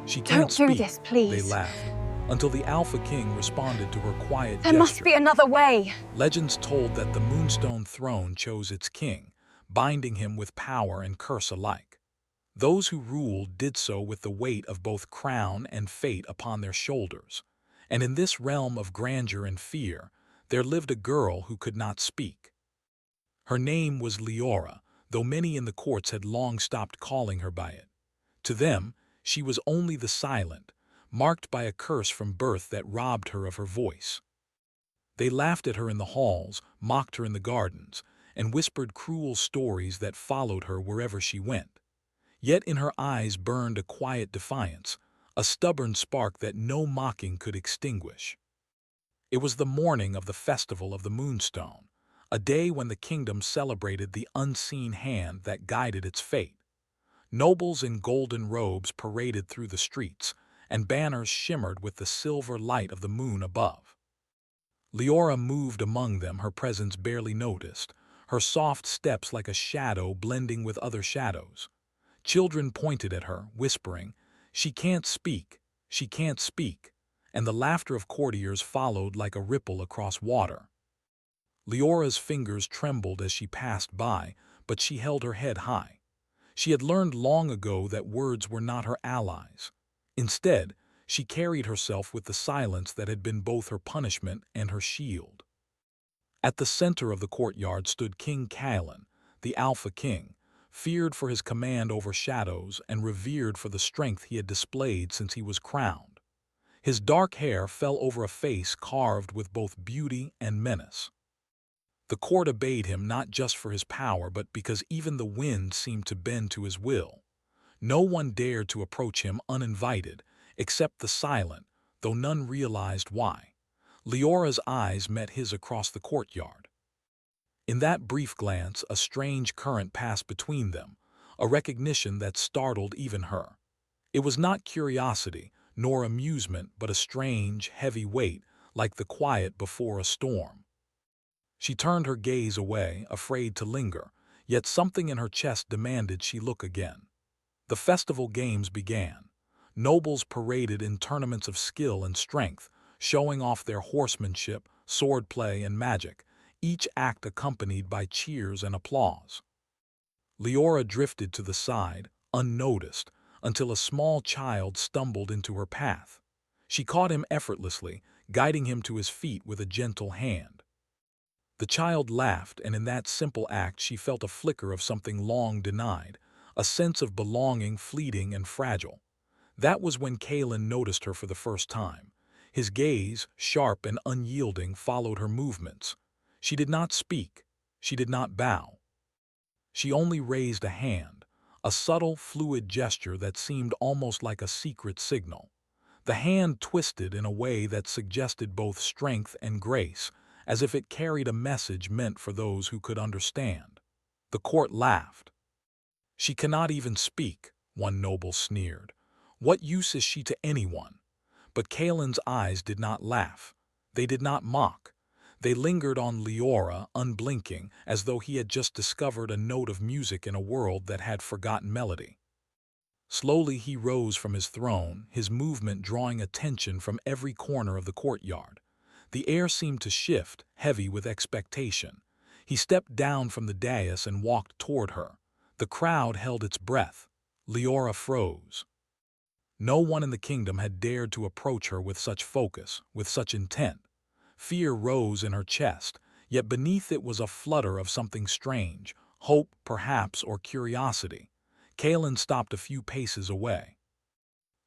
She can't Don't do speak, this, they please. laughed, until the Alpha King responded to her quiet There gesture. must be another way. Legends told that the Moonstone throne chose its king, binding him with power and curse alike. Those who ruled did so with the weight of both crown and fate upon their shoulders. And in this realm of grandeur and fear, there lived a girl who could not speak. Her name was Leora, though many in the courts had long stopped calling her by it. To them, she was only the silent, marked by a curse from birth that robbed her of her voice. They laughed at her in the halls, mocked her in the gardens, and whispered cruel stories that followed her wherever she went. Yet in her eyes burned a quiet defiance, a stubborn spark that no mocking could extinguish. It was the morning of the Festival of the Moonstone, a day when the kingdom celebrated the unseen hand that guided its fate. Nobles in golden robes paraded through the streets, and banners shimmered with the silver light of the moon above. Leora moved among them, her presence barely noticed, her soft steps like a shadow blending with other shadows. Children pointed at her, whispering, "She can't speak, she can't speak," and the laughter of courtiers followed like a ripple across water. Leora's fingers trembled as she passed by, but she held her head high. She had learned long ago that words were not her allies. Instead, she carried herself with the silence that had been both her punishment and her shield. At the center of the courtyard stood King Callan, the Alpha King, feared for his command over shadows and revered for the strength he had displayed since he was crowned. His dark hair fell over a face carved with both beauty and menace. The court obeyed him not just for his power, but because even the wind seemed to bend to his will. No one dared to approach him uninvited, except the silent, though none realized why. Leora's eyes met his across the courtyard. In that brief glance, a strange current passed between them, a recognition that startled even her. It was not curiosity, nor amusement, but a strange, heavy weight, like the quiet before a storm. She turned her gaze away, afraid to linger, yet something in her chest demanded she look again. The festival games began. Nobles paraded in tournaments of skill and strength, showing off their horsemanship, swordplay, and magic, each act accompanied by cheers and applause. Leora drifted to the side, unnoticed, until a small child stumbled into her path. She caught him effortlessly, guiding him to his feet with a gentle hand. The child laughed, and in that simple act she felt a flicker of something long denied, a sense of belonging fleeting and fragile. That was when Callan noticed her for the first time. His gaze, sharp and unyielding, followed her movements. She did not speak. She did not bow. She only raised a hand, a subtle, fluid gesture that seemed almost like a secret signal. The hand twisted in a way that suggested both strength and grace, as if it carried a message meant for those who could understand. The court laughed. "She cannot even speak," one noble sneered. "What use is she to anyone?" But Callan's eyes did not laugh. They did not mock. They lingered on Leora, unblinking, as though he had just discovered a note of music in a world that had forgotten melody. Slowly he rose from his throne, his movement drawing attention from every corner of the courtyard. The air seemed to shift, heavy with expectation. He stepped down from the dais and walked toward her. The crowd held its breath. Leora froze. No one in the kingdom had dared to approach her with such focus, with such intent. Fear rose in her chest, yet beneath it was a flutter of something strange, hope, perhaps, or curiosity. Callan stopped a few paces away.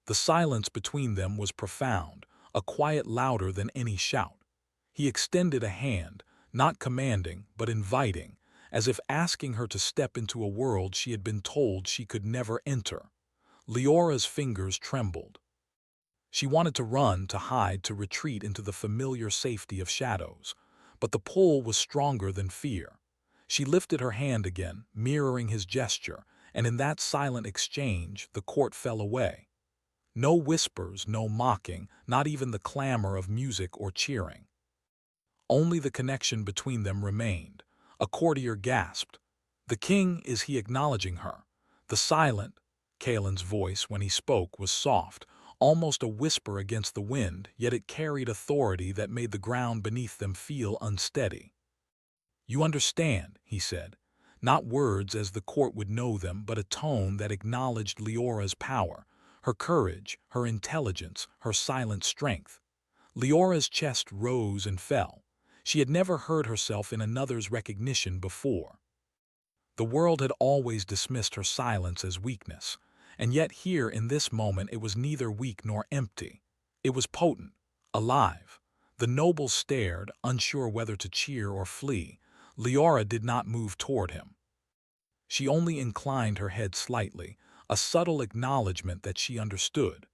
The silence between them was profound, a quiet louder than any shout. He extended a hand, not commanding, but inviting, as if asking her to step into a world she had been told she could never enter. Leora's fingers trembled. She wanted to run, to hide, to retreat into the familiar safety of shadows. But the pull was stronger than fear. She lifted her hand again, mirroring his gesture, and in that silent exchange the court fell away. No whispers, no mocking, not even the clamor of music or cheering. Only the connection between them remained. A courtier gasped. "The king, is he acknowledging her?" The silent, Callan's voice when he spoke was soft, almost a whisper against the wind, yet it carried authority that made the ground beneath them feel unsteady. "You understand," he said, not words as the court would know them, but a tone that acknowledged Leora's power, her courage, her intelligence, her silent strength. Leora's chest rose and fell. She had never heard herself in another's recognition before. The world had always dismissed her silence as weakness, and yet here in this moment it was neither weak nor empty. It was potent, alive. The nobles stared, unsure whether to cheer or flee. Leora did not move toward him. She only inclined her head slightly, a subtle acknowledgment that she understood.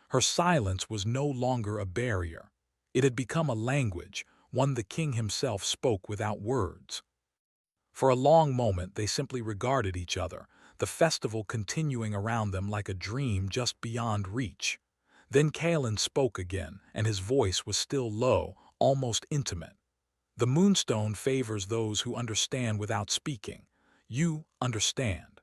Her silence was no longer a barrier. It had become a language, one the king himself spoke without words. For a long moment they simply regarded each other, the festival continuing around them like a dream just beyond reach. Then Kalen spoke again, and his voice was still low, almost intimate. "The moonstone favors those who understand without speaking. You understand."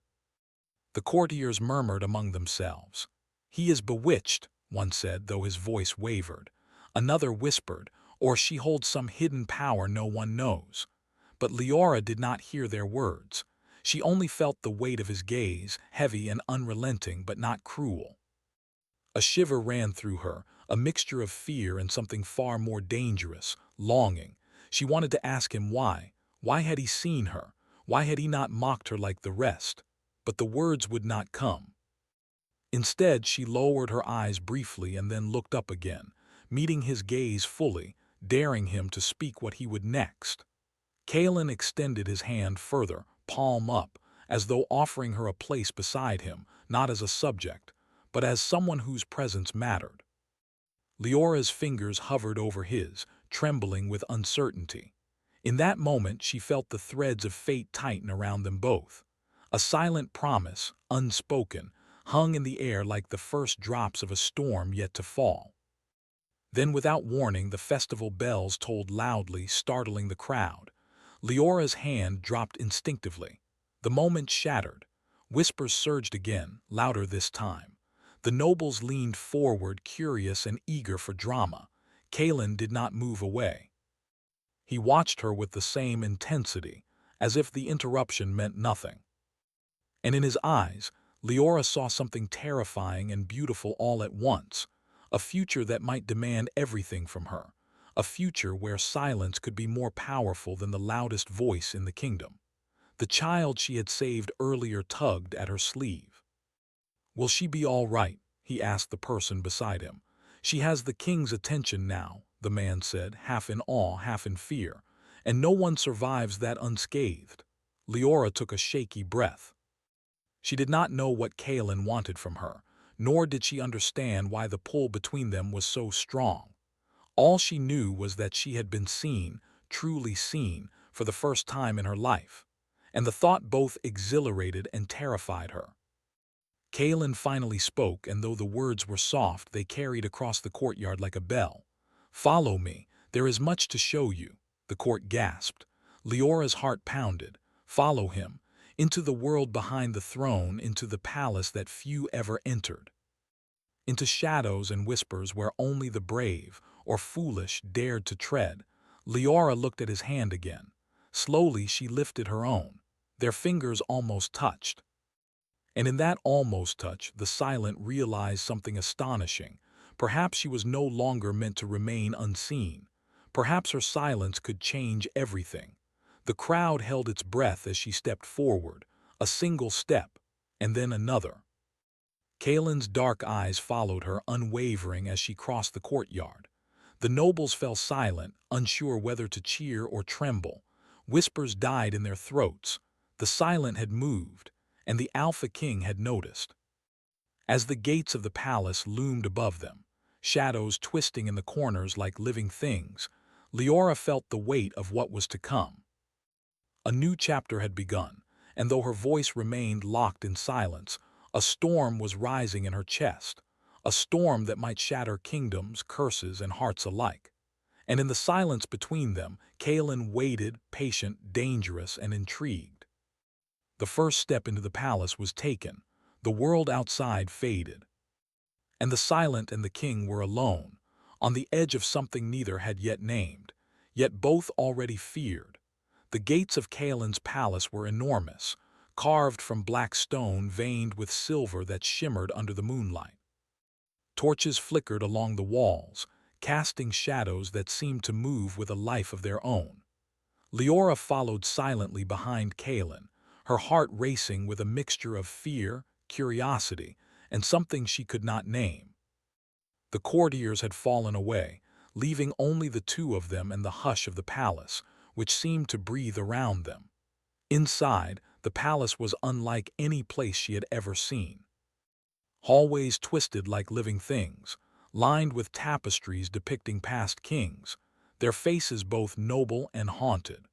The courtiers murmured among themselves. "He is bewitched," one said, though his voice wavered. Another whispered, "Or she holds some hidden power no one knows." But Leora did not hear their words. She only felt the weight of his gaze, heavy and unrelenting but not cruel. A shiver ran through her, a mixture of fear and something far more dangerous, longing. She wanted to ask him why. Why had he seen her? Why had he not mocked her like the rest? But the words would not come. Instead, she lowered her eyes briefly and then looked up again, meeting his gaze fully, daring him to speak what he would next. Kalen extended his hand further, palm up, as though offering her a place beside him, not as a subject, but as someone whose presence mattered. Leora's fingers hovered over his, trembling with uncertainty. In that moment she felt the threads of fate tighten around them both. A silent promise, unspoken, hung in the air like the first drops of a storm yet to fall. Then without warning the festival bells tolled loudly, startling the crowd. Leora's hand dropped instinctively. The moment shattered. Whispers surged again, louder this time. The nobles leaned forward, curious and eager for drama. Kalen did not move away. He watched her with the same intensity, as if the interruption meant nothing. And in his eyes, Leora saw something terrifying and beautiful all at once, a future that might demand everything from her. A future where silence could be more powerful than the loudest voice in the kingdom. The child she had saved earlier tugged at her sleeve. "Will she be all right?" he asked the person beside him. "She has the king's attention now," the man said, half in awe, half in fear. "And no one survives that unscathed." Leora took a shaky breath. She did not know what Kalen wanted from her, nor did she understand why the pull between them was so strong. All she knew was that she had been seen, truly seen, for the first time in her life, and the thought both exhilarated and terrified her. Kalen finally spoke, and though the words were soft, they carried across the courtyard like a bell. "Follow me, there is much to show you," the court gasped. Leora's heart pounded. Follow him, into the world behind the throne, into the palace that few ever entered. Into shadows and whispers where only the brave or foolish dared to tread. Leora looked at his hand again. Slowly she lifted her own. Their fingers almost touched. And in that almost touch, the silent realized something astonishing. Perhaps she was no longer meant to remain unseen. Perhaps her silence could change everything. The crowd held its breath as she stepped forward, a single step, and then another. Kalen's dark eyes followed her, unwavering, as she crossed the courtyard. The nobles fell silent, unsure whether to cheer or tremble. Whispers died in their throats. The silent had moved, and the Alpha King had noticed. As the gates of the palace loomed above them, shadows twisting in the corners like living things, Leora felt the weight of what was to come. A new chapter had begun, and though her voice remained locked in silence, a storm was rising in her chest, a storm that might shatter kingdoms, curses, and hearts alike. And in the silence between them, Kalen waited, patient, dangerous, and intrigued. The first step into the palace was taken. The world outside faded. and the Silent and the King were alone, on the edge of something neither had yet named, yet both already feared. The gates of Kaelin's palace were enormous, carved from black stone veined with silver that shimmered under the moonlight. Torches flickered along the walls, casting shadows that seemed to move with a life of their own. Leora followed silently behind Kaelin, her heart racing with a mixture of fear, curiosity, and something she could not name. The courtiers had fallen away, leaving only the two of them and the hush of the palace, which seemed to breathe around them. Inside, the palace was unlike any place she had ever seen. Hallways twisted like living things, lined with tapestries depicting past kings, their faces both noble and haunted.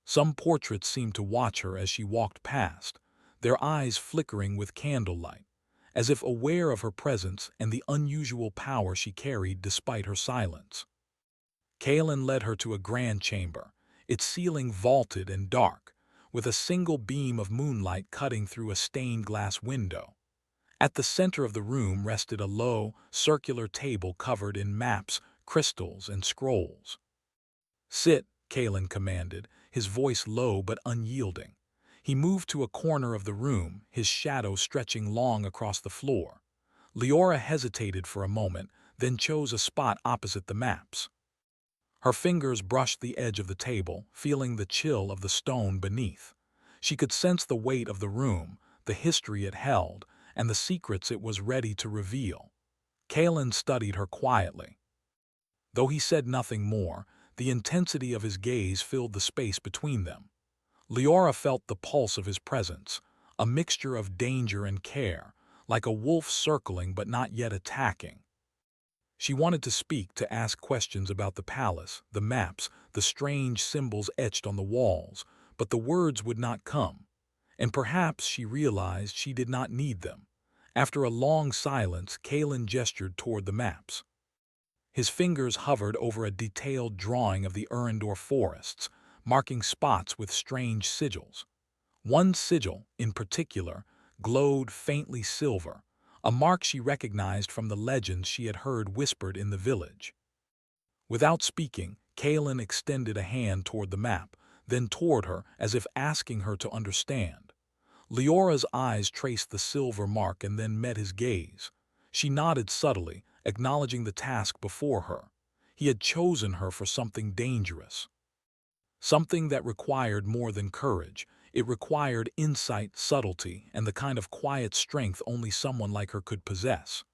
Some portraits seemed to watch her as she walked past, their eyes flickering with candlelight, as if aware of her presence and the unusual power she carried despite her silence. Kaelin led her to a grand chamber, its ceiling vaulted and dark, with a single beam of moonlight cutting through a stained glass window. At the center of the room rested a low, circular table covered in maps, crystals, and scrolls. "Sit," Kaelin commanded, his voice low but unyielding. He moved to a corner of the room, his shadow stretching long across the floor. Leora hesitated for a moment, then chose a spot opposite the maps. Her fingers brushed the edge of the table, feeling the chill of the stone beneath. She could sense the weight of the room, the history it held, and the secrets it was ready to reveal. Kaelin studied her quietly. Though he said nothing more, the intensity of his gaze filled the space between them. Leora felt the pulse of his presence, a mixture of danger and care, like a wolf circling but not yet attacking. She wanted to speak, to ask questions about the palace, the maps, the strange symbols etched on the walls, but the words would not come. And perhaps she realized she did not need them. After a long silence, Kaelin gestured toward the maps. His fingers hovered over a detailed drawing of the Urindor forests, marking spots with strange sigils. One sigil, in particular, glowed faintly silver, a mark she recognized from the legends she had heard whispered in the village. Without speaking, Kaelin extended a hand toward the map, then toward her as if asking her to understand. Leora's eyes traced the silver mark and then met his gaze. She nodded subtly, acknowledging the task before her. He had chosen her for something dangerous. Something that required more than courage. It required insight, subtlety, and the kind of quiet strength only someone like her could possess.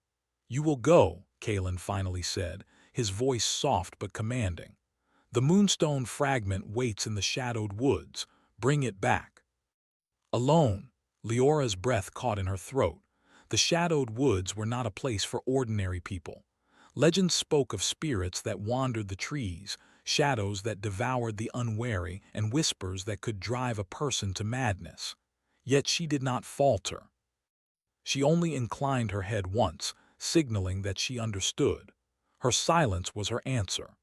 "You will go," Kaelin finally said, his voice soft but commanding. "The moonstone fragment waits in the shadowed woods. Bring it back." Alone, Leora's breath caught in her throat. The shadowed woods were not a place for ordinary people. Legends spoke of spirits that wandered the trees, shadows that devoured the unwary, and whispers that could drive a person to madness. Yet she did not falter. She only inclined her head once, signaling that she understood. Her silence was her answer.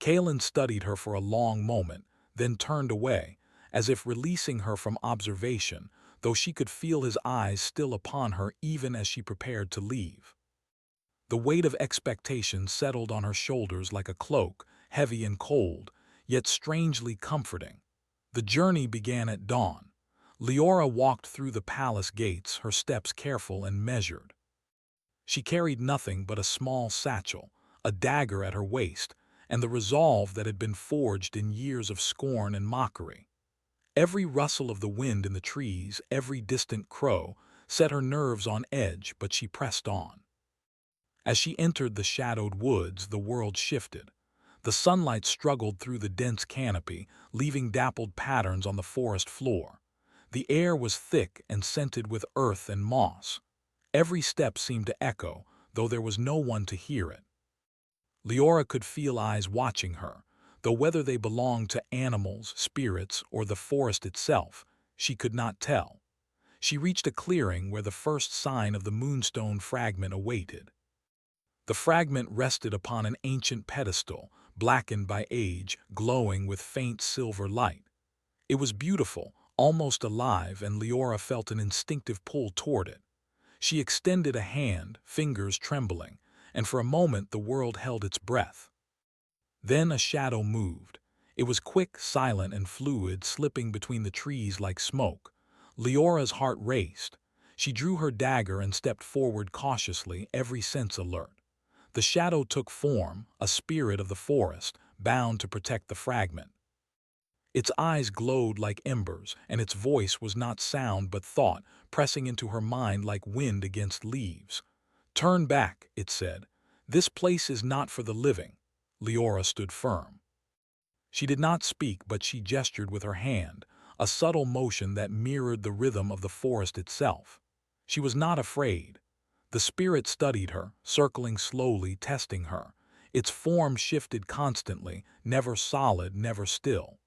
Kaelin studied her for a long moment, then turned away, as if releasing her from observation, though she could feel his eyes still upon her even as she prepared to leave. The weight of expectation settled on her shoulders like a cloak, heavy and cold, yet strangely comforting. The journey began at dawn. Leora walked through the palace gates, her steps careful and measured. She carried nothing but a small satchel, a dagger at her waist, and the resolve that had been forged in years of scorn and mockery. Every rustle of the wind in the trees, every distant crow, set her nerves on edge, but she pressed on. As she entered the shadowed woods, the world shifted. The sunlight struggled through the dense canopy, leaving dappled patterns on the forest floor. The air was thick and scented with earth and moss. Every step seemed to echo, though there was no one to hear it. Leora could feel eyes watching her, though whether they belonged to animals, spirits, or the forest itself, she could not tell. She reached a clearing where the first sign of the moonstone fragment awaited. The fragment rested upon an ancient pedestal, blackened by age, glowing with faint silver light. It was beautiful, almost alive, and Leora felt an instinctive pull toward it. She extended a hand, fingers trembling, and for a moment the world held its breath. Then a shadow moved. It was quick, silent, and fluid, slipping between the trees like smoke. Leora's heart raced. She drew her dagger and stepped forward cautiously, every sense alert. The shadow took form, a spirit of the forest, bound to protect the fragment. Its eyes glowed like embers, and its voice was not sound but thought, pressing into her mind like wind against leaves. "Turn back," it said. "This place is not for the living." Leora stood firm. She did not speak, but she gestured with her hand, a subtle motion that mirrored the rhythm of the forest itself. She was not afraid. The spirit studied her, circling slowly, testing her. Its form shifted constantly, never solid, never still.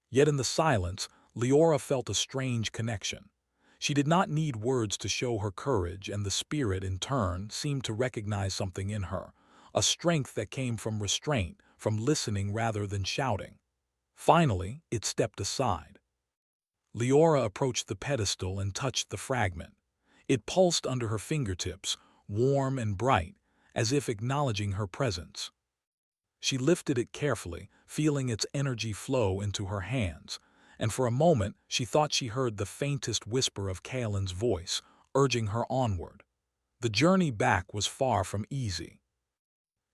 Yet in the silence, Leora felt a strange connection. She did not need words to show her courage, and the spirit, in turn, seemed to recognize something in her, a strength that came from restraint, from listening rather than shouting. Finally, it stepped aside. Leora approached the pedestal and touched the fragment. It pulsed under her fingertips, warm and bright, as if acknowledging her presence. She lifted it carefully, feeling its energy flow into her hands, and for a moment she thought she heard the faintest whisper of Kaelin's voice, urging her onward. The journey back was far from easy.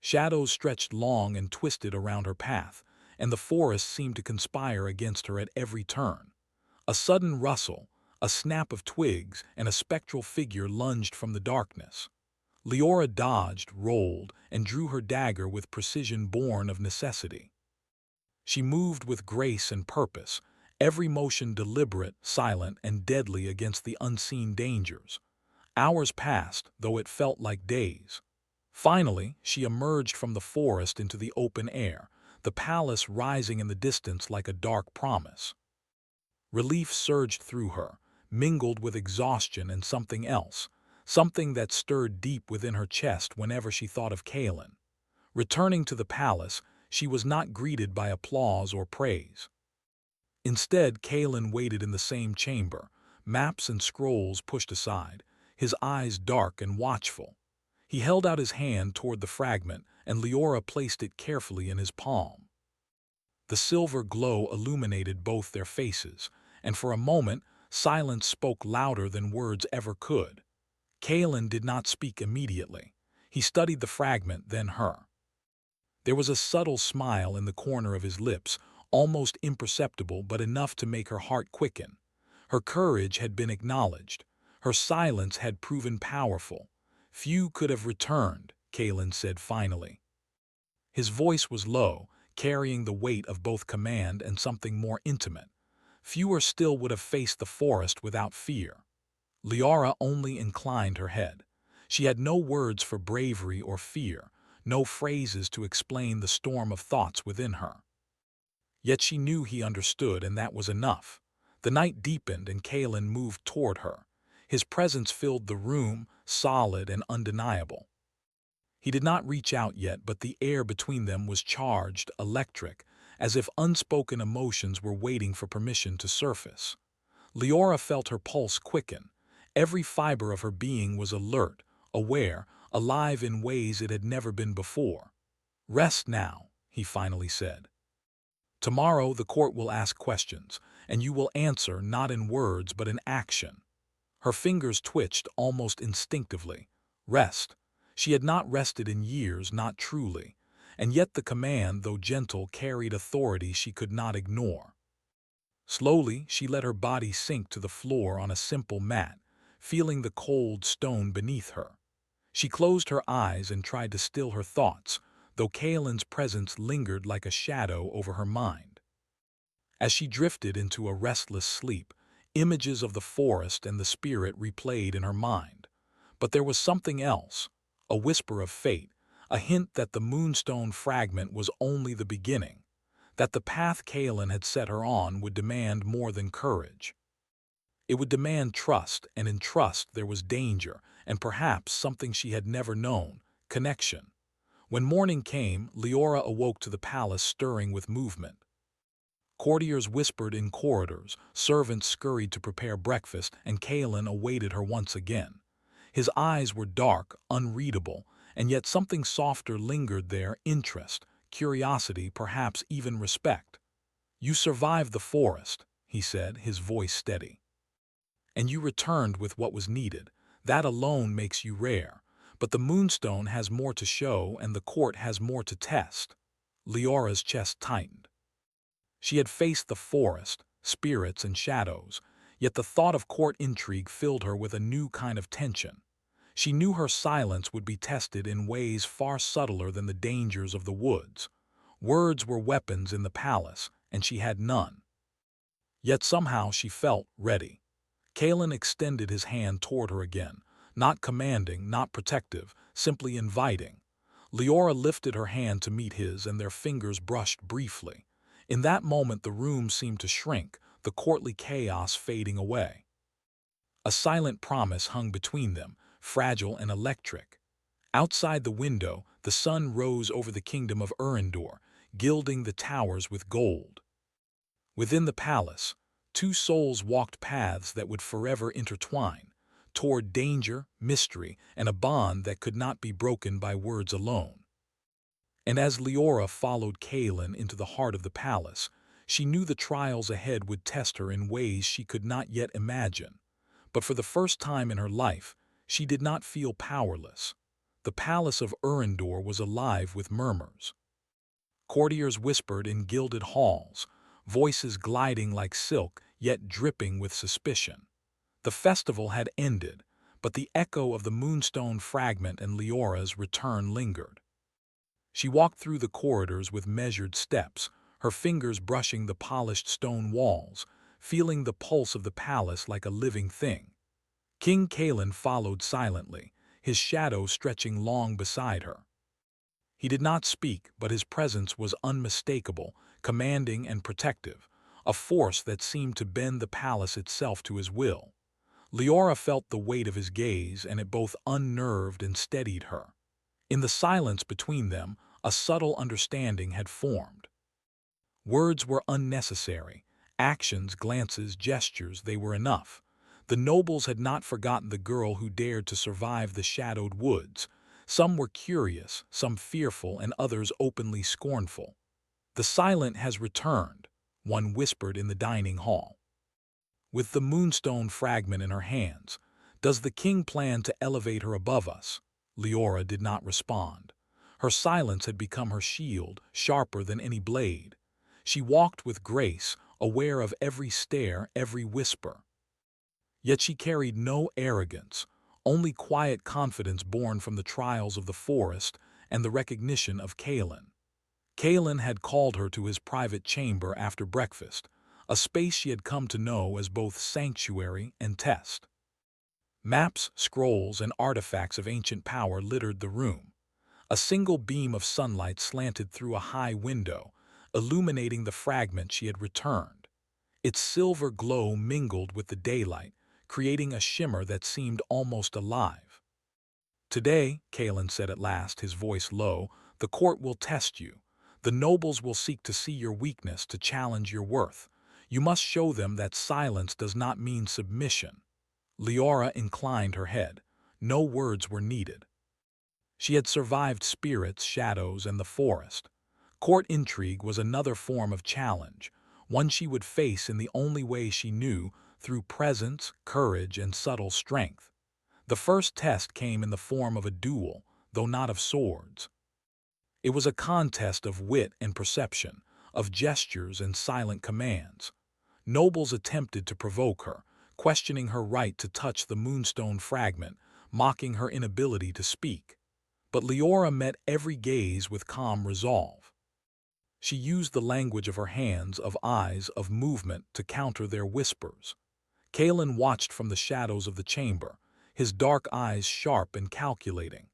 Shadows stretched long and twisted around her path, and the forest seemed to conspire against her at every turn. A sudden rustle, a snap of twigs, and a spectral figure lunged from the darkness. Leora dodged, rolled, and drew her dagger with precision born of necessity. She moved with grace and purpose, every motion deliberate, silent, and deadly against the unseen dangers. Hours passed, though it felt like days. Finally, she emerged from the forest into the open air, the palace rising in the distance like a dark promise. Relief surged through her, mingled with exhaustion and something else, something that stirred deep within her chest whenever she thought of Kaelin. Returning to the palace, she was not greeted by applause or praise. Instead, Kaelin waited in the same chamber, maps and scrolls pushed aside, his eyes dark and watchful. He held out his hand toward the fragment, and Leora placed it carefully in his palm. The silver glow illuminated both their faces, and for a moment, silence spoke louder than words ever could. Kaelin did not speak immediately. He studied the fragment, then her. There was a subtle smile in the corner of his lips, almost imperceptible but enough to make her heart quicken. Her courage had been acknowledged. Her silence had proven powerful. "Few could have returned," Kaelin said finally. His voice was low, carrying the weight of both command and something more intimate. Fewer still would have faced the forest without fear. Leora only inclined her head. She had no words for bravery or fear, no phrases to explain the storm of thoughts within her. Yet she knew he understood, and that was enough. The night deepened and Kaelin moved toward her. His presence filled the room, solid and undeniable. He did not reach out yet, but the air between them was charged, electric, as if unspoken emotions were waiting for permission to surface. Leora felt her pulse quicken. Every fiber of her being was alert, aware, alive in ways it had never been before. "Rest now," he finally said. "Tomorrow the court will ask questions, and you will answer not in words but in action." Her fingers twitched almost instinctively. Rest. She had not rested in years, not truly, and yet the command, though gentle, carried authority she could not ignore. Slowly, she let her body sink to the floor on a simple mat, feeling the cold stone beneath her. She closed her eyes and tried to still her thoughts, though Kaelin's presence lingered like a shadow over her mind. As she drifted into a restless sleep, images of the forest and the spirit replayed in her mind. But there was something else, a whisper of fate, a hint that the moonstone fragment was only the beginning, that the path Kaelin had set her on would demand more than courage. It would demand trust, and in trust there was danger, and perhaps something she had never known, connection. When morning came, Leora awoke to the palace stirring with movement. Courtiers whispered in corridors, servants scurried to prepare breakfast, and Kaelin awaited her once again. His eyes were dark, unreadable, and yet something softer lingered there: interest, curiosity, perhaps even respect. "You survived the forest," he said, his voice steady. "And you returned with what was needed. That alone makes you rare. But the Moonstone has more to show, and the court has more to test." Leora's chest tightened. She had faced the forest, spirits and shadows, yet the thought of court intrigue filled her with a new kind of tension. She knew her silence would be tested in ways far subtler than the dangers of the woods. Words were weapons in the palace, and she had none. Yet somehow she felt ready. Kalen extended his hand toward her again, not commanding, not protective, simply inviting. Leora lifted her hand to meet his, and their fingers brushed briefly. In that moment the room seemed to shrink, the courtly chaos fading away. A silent promise hung between them, fragile and electric. Outside the window, the sun rose over the kingdom of Urindor, gilding the towers with gold. Within the palace, two souls walked paths that would forever intertwine, toward danger, mystery, and a bond that could not be broken by words alone. And as Leora followed Kalen into the heart of the palace, she knew the trials ahead would test her in ways she could not yet imagine. But for the first time in her life, she did not feel powerless. The palace of Urindor was alive with murmurs. Courtiers whispered in gilded halls, voices gliding like silk, yet dripping with suspicion. The festival had ended, but the echo of the Moonstone fragment and Leora's return lingered. She walked through the corridors with measured steps, her fingers brushing the polished stone walls, feeling the pulse of the palace like a living thing. King Kalen followed silently, his shadow stretching long beside her. He did not speak, but his presence was unmistakable, commanding and protective, a force that seemed to bend the palace itself to his will. Leora felt the weight of his gaze, and it both unnerved and steadied her. In the silence between them, a subtle understanding had formed. Words were unnecessary. Actions, glances, gestures, they were enough. The nobles had not forgotten the girl who dared to survive the shadowed woods. Some were curious, some fearful, and others openly scornful. "The Silent has returned," one whispered in the dining hall. With the Moonstone fragment in her hands, "Does the king plan to elevate her above us?" Leora did not respond. Her silence had become her shield, sharper than any blade. She walked with grace, aware of every stare, every whisper. Yet she carried no arrogance, only quiet confidence born from the trials of the forest and the recognition of Kalen. Kalen had called her to his private chamber after breakfast, a space she had come to know as both sanctuary and test. Maps, scrolls, and artifacts of ancient power littered the room. A single beam of sunlight slanted through a high window, illuminating the fragment she had returned. Its silver glow mingled with the daylight, creating a shimmer that seemed almost alive. "Today," Kalen said at last, his voice low, "the court will test you. The nobles will seek to see your weakness, to challenge your worth. You must show them that silence does not mean submission." Leora inclined her head. No words were needed. She had survived spirits, shadows, and the forest. Court intrigue was another form of challenge, one she would face in the only way she knew, through presence, courage, and subtle strength. The first test came in the form of a duel, though not of swords. It was a contest of wit and perception, of gestures and silent commands. Nobles attempted to provoke her, questioning her right to touch the Moonstone fragment, mocking her inability to speak. But Leora met every gaze with calm resolve. She used the language of her hands, of eyes, of movement to counter their whispers. Kalen watched from the shadows of the chamber, his dark eyes sharp and calculating.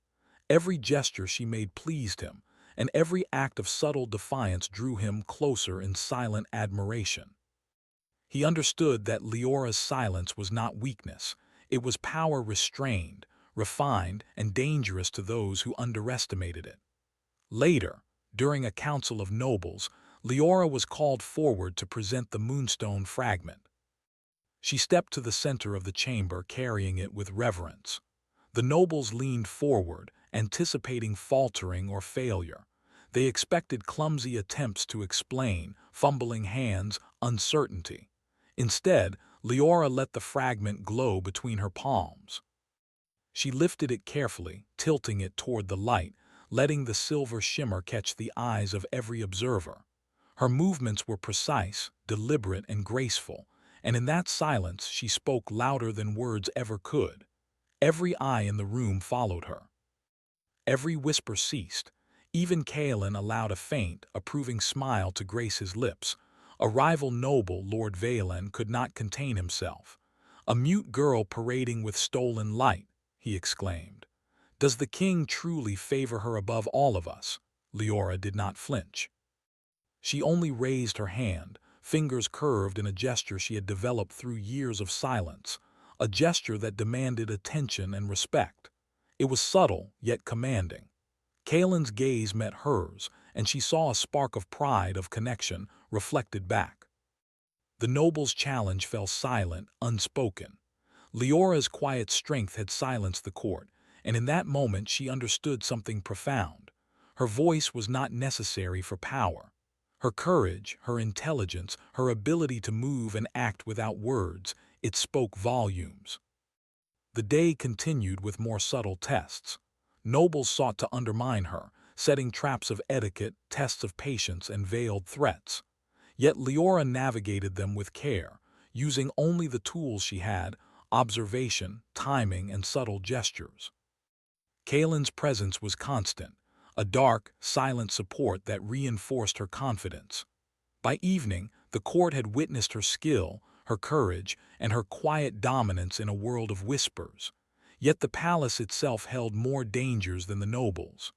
Every gesture she made pleased him, and every act of subtle defiance drew him closer in silent admiration. He understood that Leora's silence was not weakness, it was power restrained, refined, and dangerous to those who underestimated it. Later, during a council of nobles, Leora was called forward to present the Moonstone fragment. She stepped to the center of the chamber, carrying it with reverence. The nobles leaned forward, anticipating faltering or failure. They expected clumsy attempts to explain, fumbling hands, uncertainty. Instead, Leora let the fragment glow between her palms. She lifted it carefully, tilting it toward the light, letting the silver shimmer catch the eyes of every observer. Her movements were precise, deliberate, and graceful, and in that silence she spoke louder than words ever could. Every eye in the room followed her. Every whisper ceased. Even Kaelin allowed a faint, approving smile to grace his lips. A rival noble, Lord Valen, could not contain himself. "A mute girl parading with stolen light," he exclaimed. "Does the king truly favor her above all of us?" Leora did not flinch. She only raised her hand, fingers curved in a gesture she had developed through years of silence, a gesture that demanded attention and respect. It was subtle, yet commanding. Kaelin's gaze met hers, and she saw a spark of pride, of connection, reflected back. The noble's challenge fell silent, unspoken. Leora's quiet strength had silenced the court, and in that moment she understood something profound. Her voice was not necessary for power. Her courage, her intelligence, her ability to move and act without words, it spoke volumes. The day continued with more subtle tests. Nobles sought to undermine her, setting traps of etiquette, tests of patience, and veiled threats. Yet Leora navigated them with care, using only the tools she had: observation, timing, and subtle gestures. Kaelin's presence was constant, a dark, silent support that reinforced her confidence. By evening, the court had witnessed her skill, her courage, and her quiet dominance in a world of whispers. Yet the palace itself held more dangers than the nobles.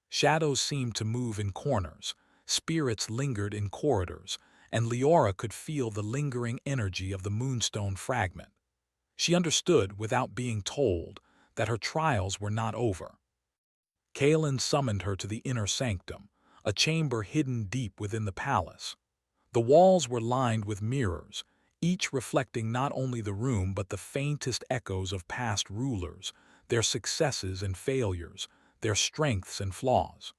Shadows seemed to move in corners, spirits lingered in corridors, and Leora could feel the lingering energy of the moonstone fragment. She understood, without being told, that her trials were not over. Kaelin summoned her to the inner sanctum, a chamber hidden deep within the palace. The walls were lined with mirrors, each reflecting not only the room but the faintest echoes of past rulers, their successes and failures, their strengths and flaws.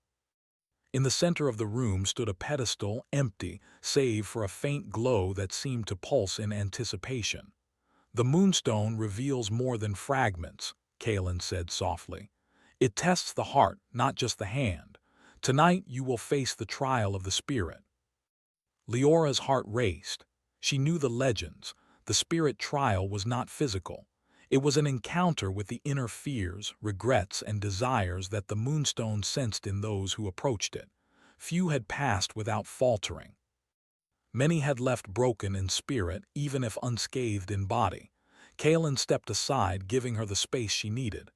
In the center of the room stood a pedestal, empty, save for a faint glow that seemed to pulse in anticipation. "The moonstone reveals more than fragments," Kaelin said softly. "It tests the heart, not just the hand. Tonight you will face the trial of the spirit." Leora's heart raced. She knew the legends. The spirit trial was not physical. It was an encounter with the inner fears, regrets, and desires that the moonstone sensed in those who approached it. Few had passed without faltering. Many had left broken in spirit, even if unscathed in body. Kaelin stepped aside, giving her the space she needed.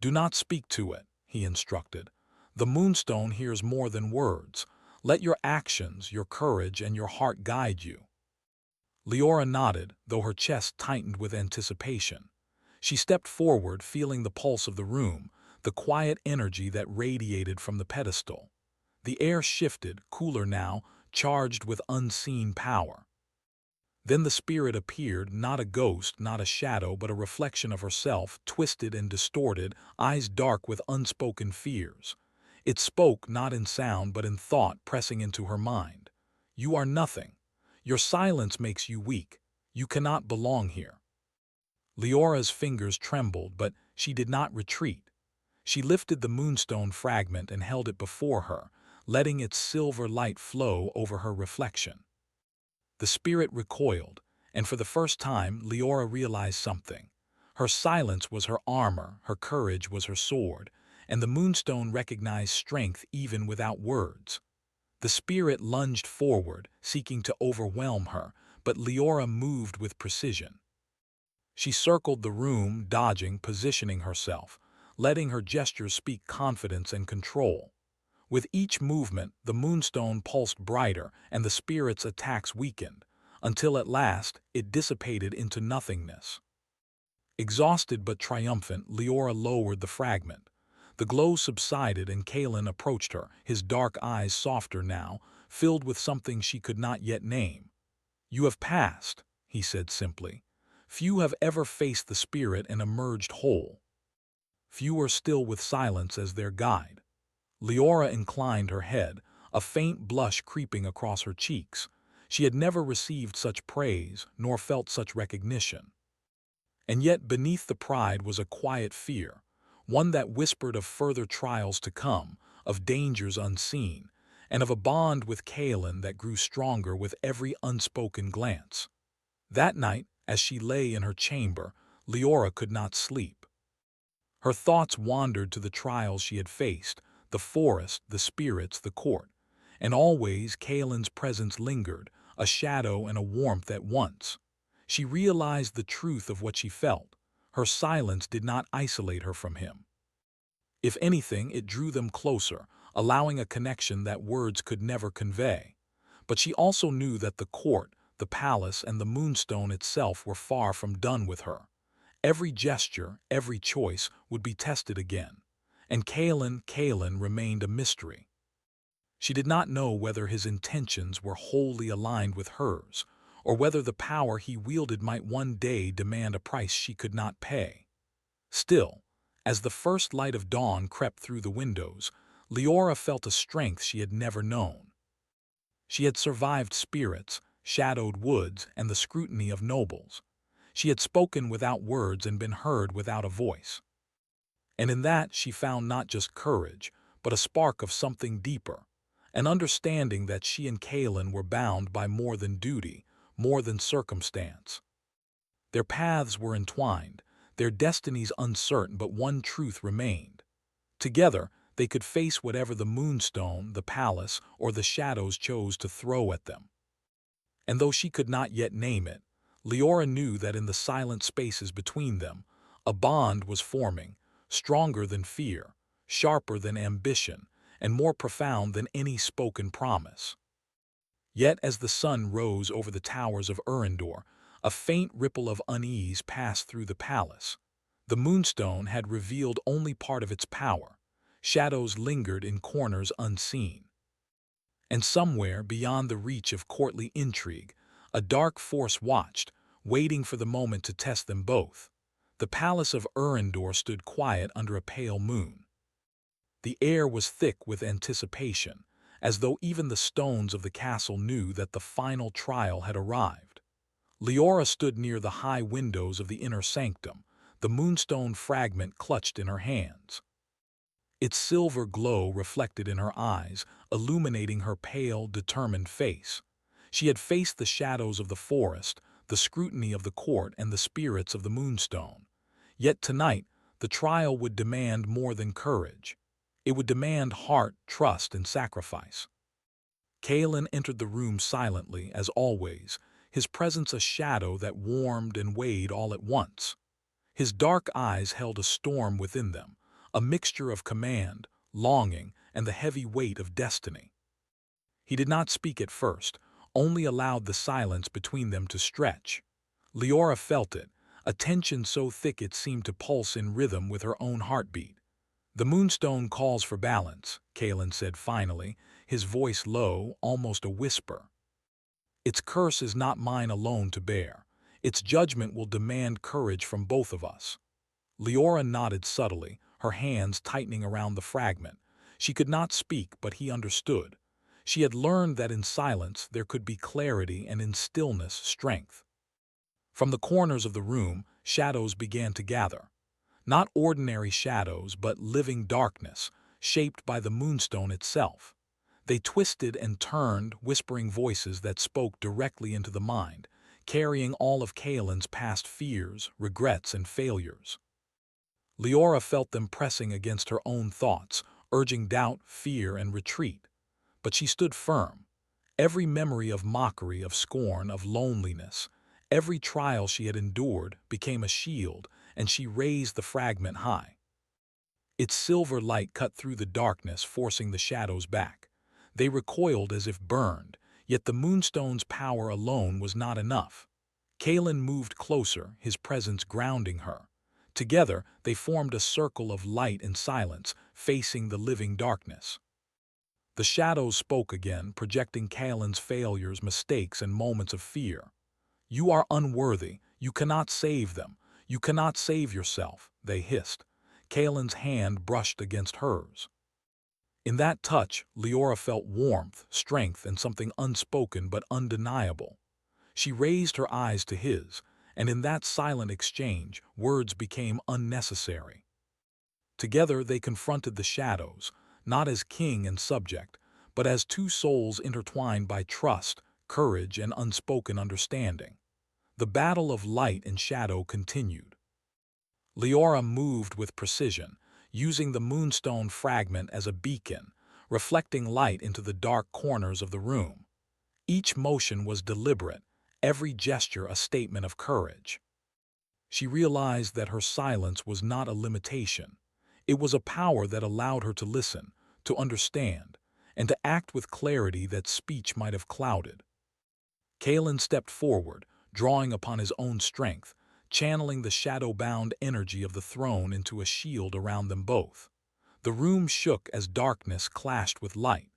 "Do not speak to it," he instructed. "The moonstone hears more than words. Let your actions, your courage, and your heart guide you." Leora nodded, though her chest tightened with anticipation. She stepped forward, feeling the pulse of the room, the quiet energy that radiated from the pedestal. The air shifted, cooler now, charged with unseen power. Then the spirit appeared, not a ghost, not a shadow, but a reflection of herself, twisted and distorted, eyes dark with unspoken fears. It spoke not in sound but in thought, pressing into her mind. "You are nothing. Your silence makes you weak. You cannot belong here." Leora's fingers trembled, but she did not retreat. She lifted the moonstone fragment and held it before her, letting its silver light flow over her reflection. The spirit recoiled, and for the first time Leora realized something. Her silence was her armor, her courage was her sword, and the moonstone recognized strength even without words. The spirit lunged forward, seeking to overwhelm her, but Leora moved with precision. She circled the room, dodging, positioning herself, letting her gestures speak confidence and control. With each movement, the moonstone pulsed brighter and the spirit's attacks weakened, until at last it dissipated into nothingness. Exhausted but triumphant, Leora lowered the fragment. The glow subsided and Kaelin approached her, his dark eyes softer now, filled with something she could not yet name. "You have passed," he said simply. "Few have ever faced the spirit and emerged whole." fewer still with silence as their guide. Leora inclined her head, a faint blush creeping across her cheeks. She had never received such praise nor felt such recognition. And yet beneath the pride was a quiet fear, one that whispered of further trials to come, of dangers unseen, and of a bond with Kaelin that grew stronger with every unspoken glance. That night, as she lay in her chamber, Leora could not sleep. Her thoughts wandered to the trials she had faced, the forest, the spirits, the court, and always Kaelin's presence lingered, a shadow and a warmth at once. She realized the truth of what she felt. Her silence did not isolate her from him. If anything, it drew them closer, allowing a connection that words could never convey. But she also knew that the court, the palace, and the moonstone itself were far from done with her. Every gesture, every choice would be tested again. And Kaelin remained a mystery. She did not know whether his intentions were wholly aligned with hers, or whether the power he wielded might one day demand a price she could not pay. Still, as the first light of dawn crept through the windows, Leora felt a strength she had never known. She had survived spirits, shadowed woods, and the scrutiny of nobles. She had spoken without words and been heard without a voice. And in that she found not just courage, but a spark of something deeper, an understanding that she and Kaelin were bound by more than duty, more than circumstance. Their paths were entwined, their destinies uncertain, but one truth remained. Together, they could face whatever the moonstone, the palace, or the shadows chose to throw at them. And though she could not yet name it, Leora knew that in the silent spaces between them, a bond was forming, stronger than fear, sharper than ambition, and more profound than any spoken promise. Yet as the sun rose over the towers of Urindor, a faint ripple of unease passed through the palace. The moonstone had revealed only part of its power. Shadows lingered in corners unseen. And somewhere beyond the reach of courtly intrigue, a dark force watched, waiting for the moment to test them both. The palace of Urindor stood quiet under a pale moon. The air was thick with anticipation, as though even the stones of the castle knew that the final trial had arrived. Leora stood near the high windows of the inner sanctum, the moonstone fragment clutched in her hands. Its silver glow reflected in her eyes, illuminating her pale, determined face. She had faced the shadows of the forest, the scrutiny of the court, and the spirits of the moonstone. Yet tonight, the trial would demand more than courage. It would demand heart, trust, and sacrifice. Kaelin entered the room silently, as always, his presence a shadow that warmed and weighed all at once. His dark eyes held a storm within them, a mixture of command, longing, and the heavy weight of destiny. He did not speak at first, only allowed the silence between them to stretch. Leora felt it, a tension so thick it seemed to pulse in rhythm with her own heartbeat. "The moonstone calls for balance," Kaelin said finally, his voice low, almost a whisper. "Its curse is not mine alone to bear. Its judgment will demand courage from both of us." Leora nodded subtly, her hands tightening around the fragment. She could not speak, but he understood. She had learned that in silence there could be clarity and in stillness strength. From the corners of the room, shadows began to gather. Not ordinary shadows, but living darkness, shaped by the moonstone itself. They twisted and turned, whispering voices that spoke directly into the mind, carrying all of Kaelin's past fears, regrets, and failures. Leora felt them pressing against her own thoughts, urging doubt, fear, and retreat. But she stood firm. Every memory of mockery, of scorn, of loneliness, every trial she had endured became a shield, and she raised the fragment high. Its silver light cut through the darkness, forcing the shadows back. They recoiled as if burned, yet the moonstone's power alone was not enough. Kaelin moved closer, his presence grounding her. Together, they formed a circle of light and silence, facing the living darkness. The shadows spoke again, projecting Kaelin's failures, mistakes, and moments of fear. "You are unworthy. You cannot save them. You cannot save yourself," they hissed. Kaelin's hand brushed against hers. In that touch, Leora felt warmth, strength, and something unspoken but undeniable. She raised her eyes to his, and in that silent exchange, words became unnecessary. Together they confronted the shadows, not as king and subject, but as two souls intertwined by trust, courage, and unspoken understanding. The battle of light and shadow continued. Leora moved with precision, using the moonstone fragment as a beacon, reflecting light into the dark corners of the room. Each motion was deliberate, every gesture a statement of courage. She realized that her silence was not a limitation. It was a power that allowed her to listen, to understand, and to act with clarity that speech might have clouded. Kaelin stepped forward, drawing upon his own strength, channeling the shadow-bound energy of the throne into a shield around them both. The room shook as darkness clashed with light.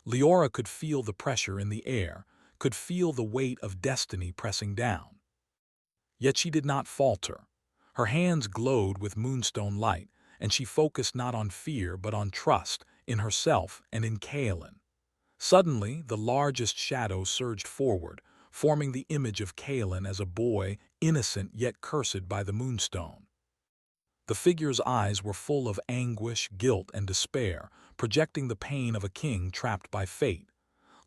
Leora could feel the pressure in the air, could feel the weight of destiny pressing down. Yet she did not falter. Her hands glowed with moonstone light, and she focused not on fear but on trust, in herself and in Kaelin. Suddenly, the largest shadow surged forward, forming the image of Kaelin as a boy, innocent yet cursed by the moonstone. The figure's eyes were full of anguish, guilt, and despair, projecting the pain of a king trapped by fate.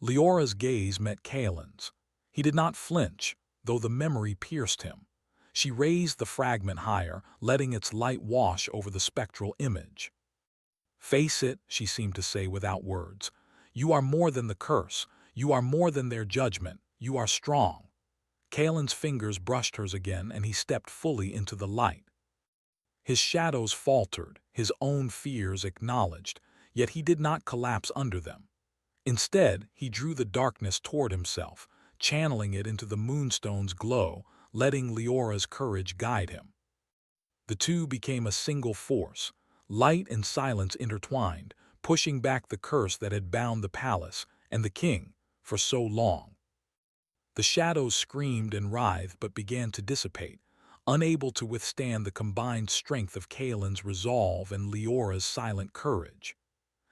Leora's gaze met Kaelin's. He did not flinch, though the memory pierced him. She raised the fragment higher, letting its light wash over the spectral image. "Face it," she seemed to say without words. "You are more than the curse. You are more than their judgment. You are strong." Kaelin's fingers brushed hers again, and he stepped fully into the light. His shadows faltered, his own fears acknowledged, yet he did not collapse under them. Instead, he drew the darkness toward himself, channeling it into the moonstone's glow, letting Leora's courage guide him. The two became a single force, light and silence intertwined, pushing back the curse that had bound the palace and the king for so long. The shadows screamed and writhed but began to dissipate, unable to withstand the combined strength of Kaelin's resolve and Leora's silent courage.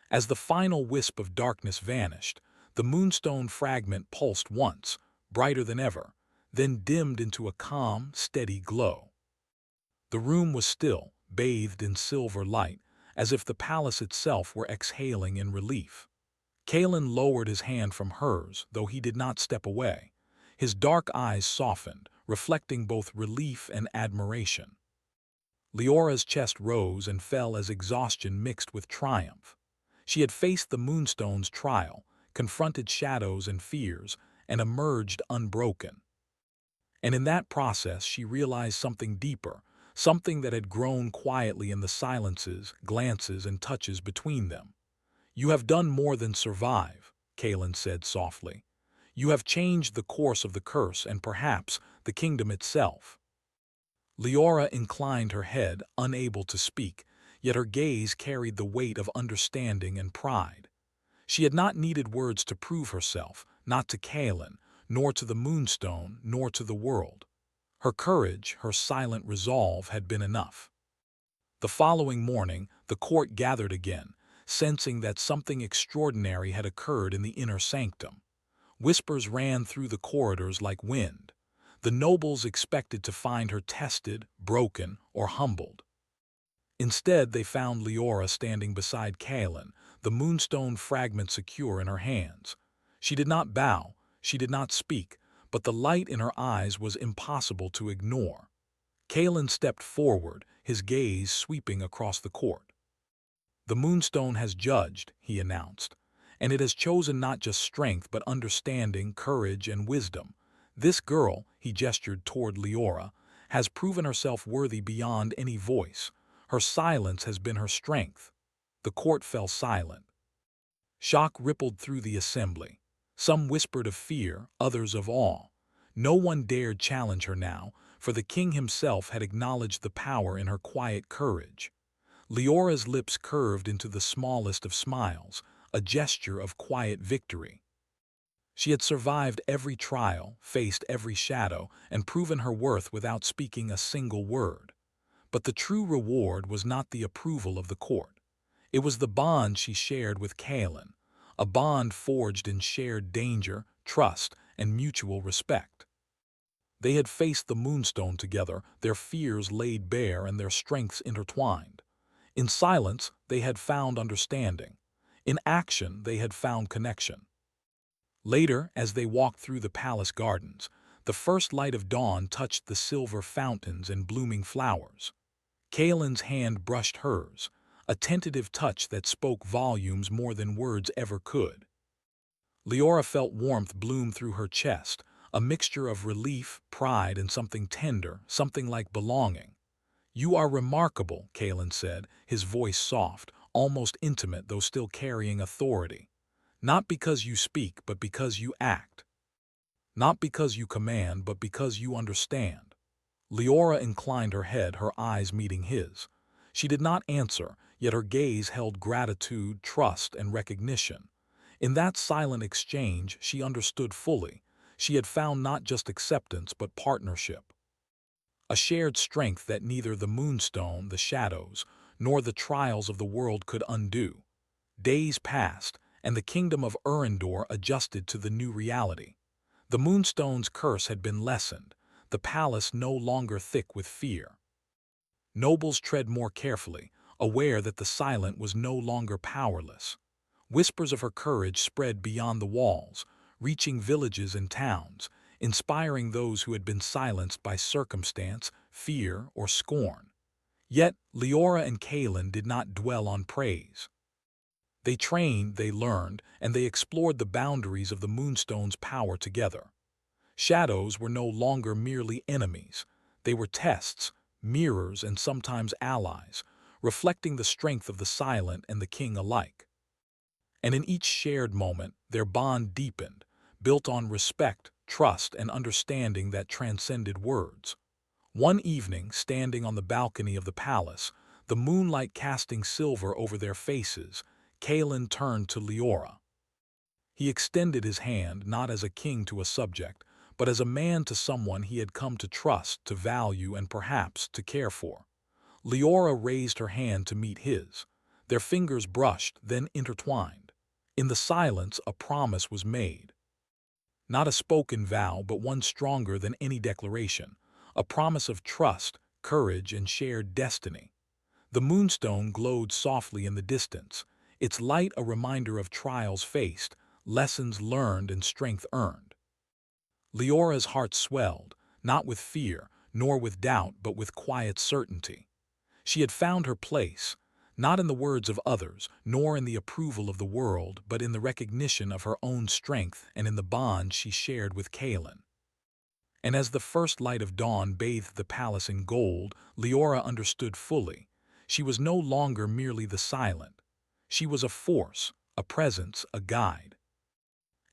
As the final wisp of darkness vanished, the moonstone fragment pulsed once, brighter than ever, then dimmed into a calm, steady glow. The room was still, bathed in silver light, as if the palace itself were exhaling in relief. Kaelin lowered his hand from hers, though he did not step away. His dark eyes softened, reflecting both relief and admiration. Leora's chest rose and fell as exhaustion mixed with triumph. She had faced the moonstone's trial, confronted shadows and fears, and emerged unbroken. And in that process she realized something deeper, something that had grown quietly in the silences, glances, and touches between them. "You have done more than survive," Kaelin said softly. "You have changed the course of the curse and perhaps the kingdom itself." Leora inclined her head, unable to speak, yet her gaze carried the weight of understanding and pride. She had not needed words to prove herself, not to Kaelin, nor to the moonstone, nor to the world. Her courage, her silent resolve had been enough. The following morning, the court gathered again, sensing that something extraordinary had occurred in the inner sanctum. Whispers ran through the corridors like wind. The nobles expected to find her tested, broken, or humbled. Instead, they found Leora standing beside Kaelin, the moonstone fragment secure in her hands. She did not bow, she did not speak, but the light in her eyes was impossible to ignore. Kaelin stepped forward, his gaze sweeping across the court. "The moonstone has judged," he announced, "and it has chosen not just strength but understanding, courage, and wisdom. This girl," he gestured toward Leora, "has proven herself worthy beyond any voice. Her silence has been her strength." The court fell silent. Shock rippled through the assembly. Some whispered of fear, others of awe. No one dared challenge her now, for the king himself had acknowledged the power in her quiet courage. Leora's lips curved into the smallest of smiles, a gesture of quiet victory. She had survived every trial, faced every shadow, and proven her worth without speaking a single word. But the true reward was not the approval of the court. It was the bond she shared with Kaelin, a bond forged in shared danger, trust, and mutual respect. They had faced the Moonstone together, their fears laid bare and their strengths intertwined. In silence, they had found understanding. In action, they had found connection. Later, as they walked through the palace gardens, the first light of dawn touched the silver fountains and blooming flowers. Kaelin's hand brushed hers, a tentative touch that spoke volumes more than words ever could. Leora felt warmth bloom through her chest, a mixture of relief, pride, and something tender, something like belonging. "You are remarkable," Kaelin said, his voice soft, almost intimate though still carrying authority. "Not because you speak, but because you act. Not because you command, but because you understand." Leora inclined her head, her eyes meeting his. She did not answer, yet her gaze held gratitude, trust, and recognition. In that silent exchange, she understood fully. She had found not just acceptance, but partnership. A shared strength that neither the Moonstone, the shadows, nor the trials of the world could undo. Days passed, and the kingdom of Urindor adjusted to the new reality. The Moonstone's curse had been lessened, the palace no longer thick with fear. Nobles tread more carefully, aware that the silent was no longer powerless. Whispers of her courage spread beyond the walls, reaching villages and towns, inspiring those who had been silenced by circumstance, fear, or scorn. Yet Leora and Kaelin did not dwell on praise. They trained, they learned, and they explored the boundaries of the Moonstone's power together. Shadows were no longer merely enemies. They were tests, mirrors, and sometimes allies, reflecting the strength of the silent and the king alike. And in each shared moment, their bond deepened, built on respect, trust, and understanding that transcended words. One evening, standing on the balcony of the palace, the moonlight casting silver over their faces, Kaelin turned to Leora. He extended his hand not as a king to a subject, but as a man to someone he had come to trust, to value, and perhaps to care for. Leora raised her hand to meet his. Their fingers brushed, then intertwined. In the silence, a promise was made. Not a spoken vow, but one stronger than any declaration. A promise of trust, courage, and shared destiny. The Moonstone glowed softly in the distance, its light a reminder of trials faced, lessons learned, and strength earned. Leora's heart swelled, not with fear, nor with doubt, but with quiet certainty. She had found her place, not in the words of others, nor in the approval of the world, but in the recognition of her own strength and in the bond she shared with Kaelin. And as the first light of dawn bathed the palace in gold, Leora understood fully. She was no longer merely the silent. She was a force, a presence, a guide.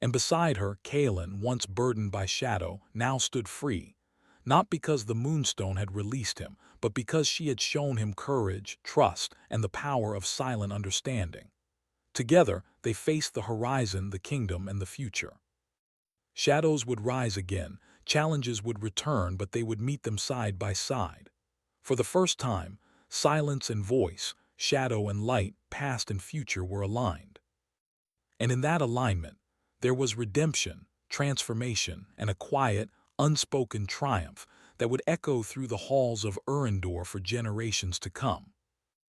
And beside her, Kaelin, once burdened by shadow, now stood free, not because the Moonstone had released him, but because she had shown him courage, trust, and the power of silent understanding. Together, they faced the horizon, the kingdom, and the future. Shadows would rise again, challenges would return, but they would meet them side by side. For the first time, silence and voice, shadow and light, past and future were aligned. And in that alignment, there was redemption, transformation, and a quiet, unspoken triumph that would echo through the halls of Urindor for generations to come.